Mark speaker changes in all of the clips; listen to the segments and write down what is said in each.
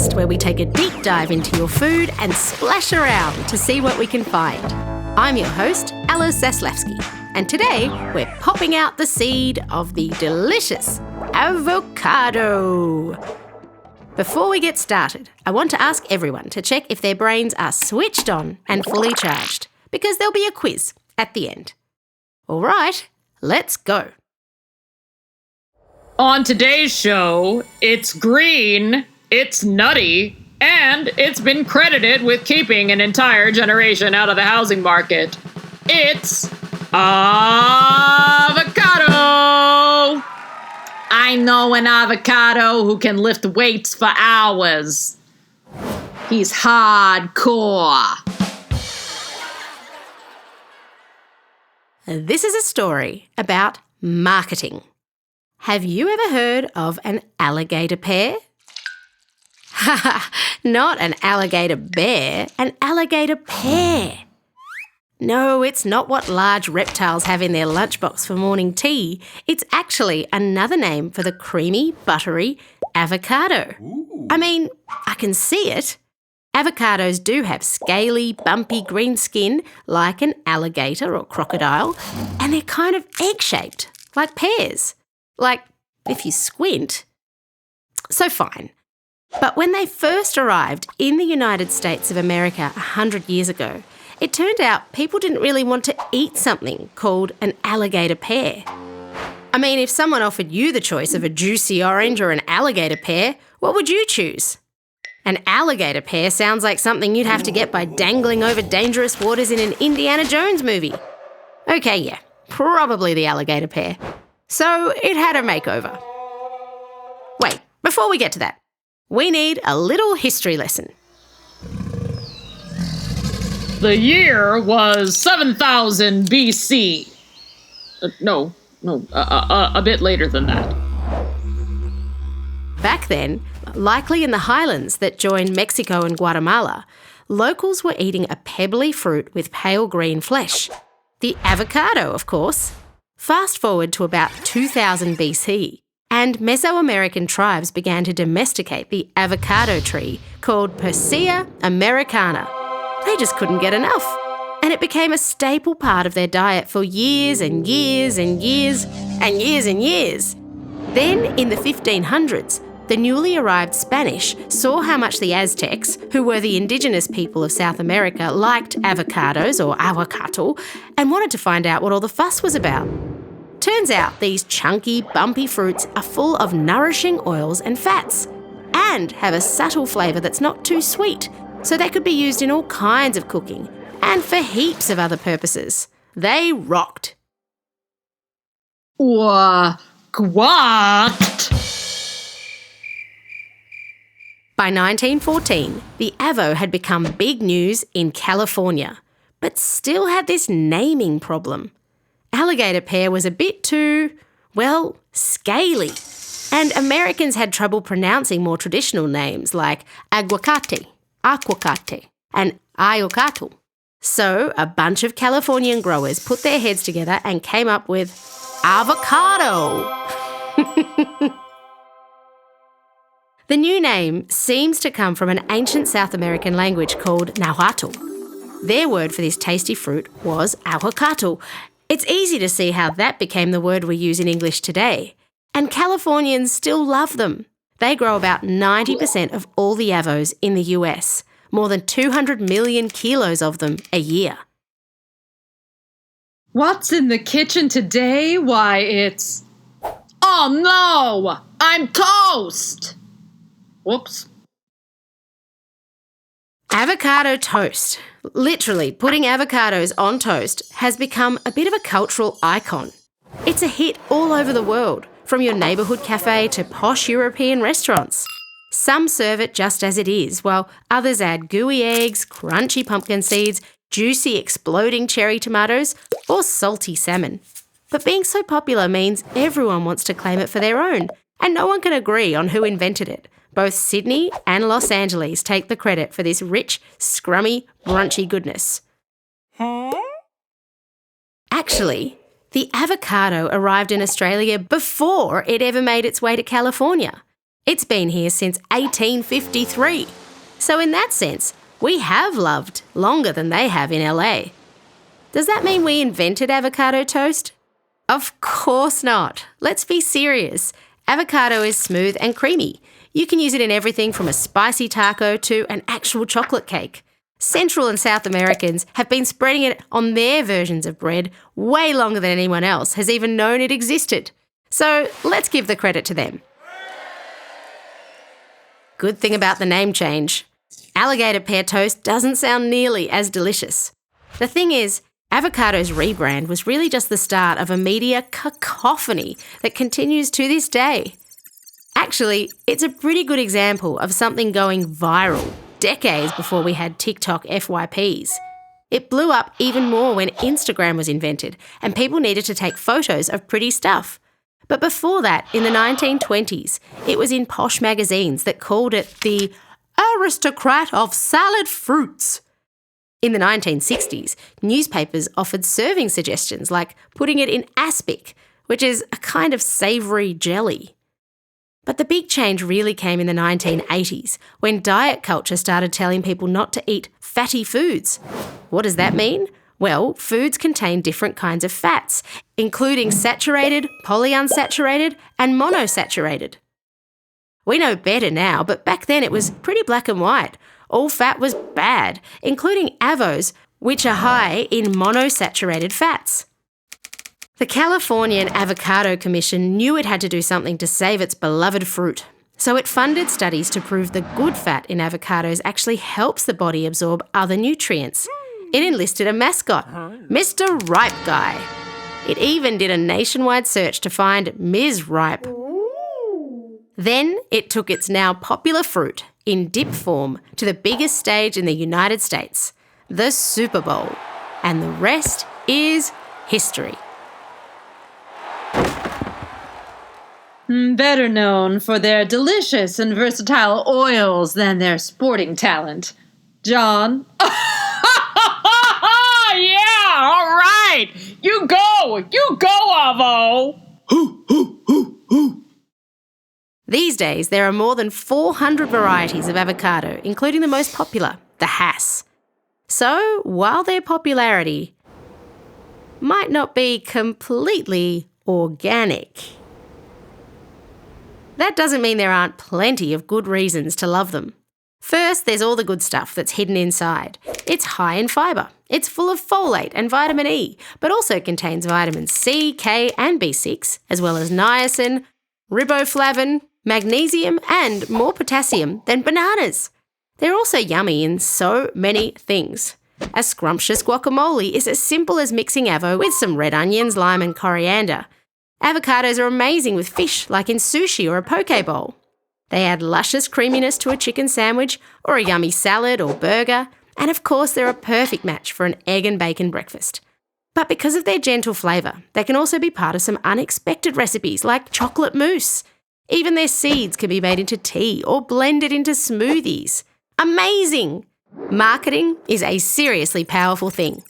Speaker 1: Nomcast, where we take a deep dive into your food and splash around to see what we can find. I'm your host, Alice Zaslewski, and today we're popping out the seed of the delicious avocado. Before we get started, I want to ask everyone to check if their brains are switched on and fully charged, because there'll be a quiz at the end. All right, let's go.
Speaker 2: On today's show, it's green, it's nutty, and it's been credited with keeping an entire generation out of the housing market. It's avocado! I know an avocado who can lift weights for hours. He's hardcore.
Speaker 1: This is a story about marketing. Have you ever heard of an alligator pear? Not an alligator bear, an alligator pear. No, it's not what large reptiles have in their lunchbox for morning tea. It's actually another name for the creamy, buttery avocado. Ooh. I mean, I can see it. Avocados do have scaly, bumpy green skin like an alligator or crocodile, and they're kind of egg-shaped, like pears. Like, if you squint. So fine. But when they first arrived in the United States of America 100 years ago, it turned out people didn't really want to eat something called an alligator pear. I mean, if someone offered you the choice of a juicy orange or an alligator pear, what would you choose? An alligator pear sounds like something you'd have to get by dangling over dangerous waters in an Indiana Jones movie. Okay, yeah, probably the alligator pear. So it had a makeover. Wait, before we get to that, we need a little history lesson.
Speaker 2: The year was 7000 BC. No, a bit later than that.
Speaker 1: Back then, likely in the highlands that join Mexico and Guatemala, locals were eating a pebbly fruit with pale green flesh. The avocado, of course. Fast forward to about 2000 BC, and Mesoamerican tribes began to domesticate the avocado tree called Persea americana. They just couldn't get enough, and it became a staple part of their diet for years and years and years and years and years. Then, in the 1500s, the newly arrived Spanish saw how much the Aztecs, who were the indigenous people of South America, liked avocados or aguacate and wanted to find out what all the fuss was about. Turns out these chunky, bumpy fruits are full of nourishing oils and fats and have a subtle flavour that's not too sweet, so they could be used in all kinds of cooking and for heaps of other purposes. They rocked.
Speaker 2: What?
Speaker 1: By 1914, the Avo had become big news in California, but still had this naming problem. Alligator pear was a bit too, well, scaly, and Americans had trouble pronouncing more traditional names like aguacate, aquacate, and ayocatl. So a bunch of Californian growers put their heads together and came up with avocado. The new name seems to come from an ancient South American language called Nahuatl. Their word for this tasty fruit was avocado. It's easy to see how that became the word we use in English today. And Californians still love them. They grow about 90% of all the avos in the US, more than 200 million kilos of them a year.
Speaker 2: What's in the kitchen today? Why, it's... Oh no! I'm toast! Whoops.
Speaker 1: Avocado toast, literally putting avocados on toast, has become a bit of a cultural icon. It's a hit all over the world, from your neighbourhood cafe to posh European restaurants. Some serve it just as it is, while others add gooey eggs, crunchy pumpkin seeds, juicy exploding cherry tomatoes, or salty salmon. But being so popular means everyone wants to claim it for their own, and no one can agree on who invented it. Both Sydney and Los Angeles take the credit for this rich, scrummy, brunchy goodness. Actually, the avocado arrived in Australia before it ever made its way to California. It's been here since 1853. So in that sense, we have loved longer than they have in LA. Does that mean we invented avocado toast? Of course not. Let's be serious. Avocado is smooth and creamy. You can use it in everything from a spicy taco to an actual chocolate cake. Central and South Americans have been spreading it on their versions of bread way longer than anyone else has even known it existed. So let's give the credit to them. Good thing about the name change. Alligator pear toast doesn't sound nearly as delicious. The thing is, Avocado's rebrand was really just the start of a media cacophony that continues to this day. Actually, it's a pretty good example of something going viral decades before we had TikTok FYPs. It blew up even more when Instagram was invented and people needed to take photos of pretty stuff. But before that, in the 1920s, it was in posh magazines that called it the aristocrat of salad fruits. In the 1960s, newspapers offered serving suggestions like putting it in aspic, which is a kind of savoury jelly. But the big change really came in the 1980s, when diet culture started telling people not to eat fatty foods. What does that mean? Well, foods contain different kinds of fats, including saturated, polyunsaturated, and monosaturated. We know better now, but back then it was pretty black and white. All fat was bad, including avos, which are high in monosaturated fats. The Californian Avocado Commission knew it had to do something to save its beloved fruit, so it funded studies to prove the good fat in avocados actually helps the body absorb other nutrients. It enlisted a mascot, Mr. Ripe Guy. It even did a nationwide search to find Ms. Ripe. Then it took its now popular fruit in dip form to the biggest stage in the United States, the Super Bowl, and the rest is history.
Speaker 3: Better known for their delicious and versatile oils than their sporting talent. John?
Speaker 2: Yeah, all right. You go, Avo.
Speaker 1: These days, there are more than 400 varieties of avocado, including the most popular, the Hass. So, while their popularity might not be completely organic, that doesn't mean there aren't plenty of good reasons to love them. First, there's all the good stuff that's hidden inside. It's high in fibre. It's full of folate and vitamin E, but also contains vitamins C, K and B6, as well as niacin, riboflavin, magnesium and more potassium than bananas. They're also yummy in so many things. A scrumptious guacamole is as simple as mixing avo with some red onions, lime and coriander. Avocados are amazing with fish, like in sushi or a poke bowl. They add luscious creaminess to a chicken sandwich or a yummy salad or burger, and of course they're a perfect match for an egg and bacon breakfast. But because of their gentle flavour, they can also be part of some unexpected recipes like chocolate mousse. Even their seeds can be made into tea or blended into smoothies. Amazing! Marketing is a seriously powerful thing.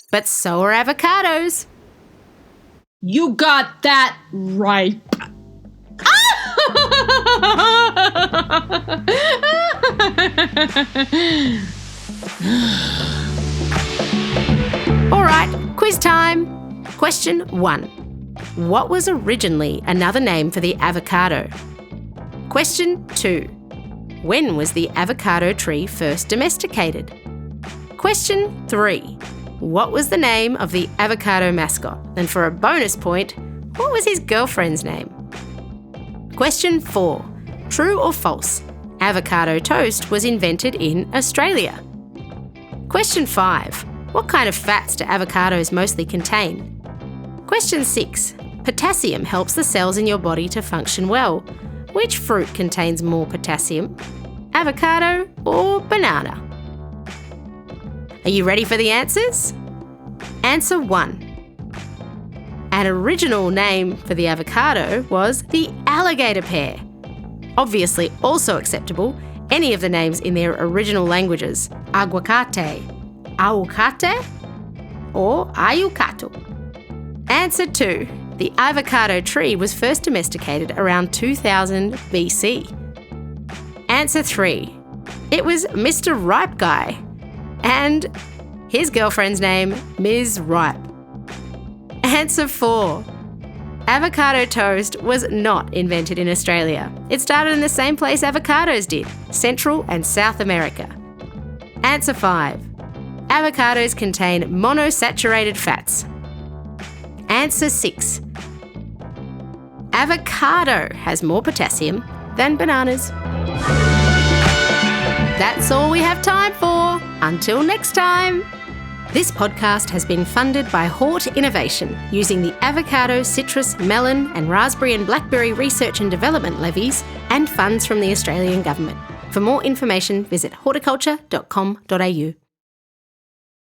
Speaker 1: But so are avocados.
Speaker 3: You got that right.
Speaker 1: All right, quiz time. Question 1. What was originally another name for the avocado? Question 2. When was the avocado tree first domesticated? Question 3. What was the name of the avocado mascot? And for a bonus point, what was his girlfriend's name? Question 4. True or false? Avocado toast was invented in Australia. Question 5. What kind of fats do avocados mostly contain? Question 6. Potassium helps the cells in your body to function well. Which fruit contains more potassium? Avocado or banana? Are you ready for the answers? Answer 1. An original name for the avocado was the alligator pear. Obviously also acceptable, any of the names in their original languages, aguacate, aguacate, or ayucato. Answer 2. The avocado tree was first domesticated around 2000 BC. Answer 3. It was Mr. Ripe Guy. And his girlfriend's name, Ms. Ripe. Answer 4. Avocado toast was not invented in Australia. It started in the same place avocados did, Central and South America. Answer 5. Avocados contain monosaturated fats. Answer 6. Avocado has more potassium than bananas. That's all we have time for. Until next time. This podcast has been funded by Hort Innovation using the avocado, citrus, melon and raspberry and blackberry research and development levies and funds from the Australian Government. For more information, visit horticulture.com.au.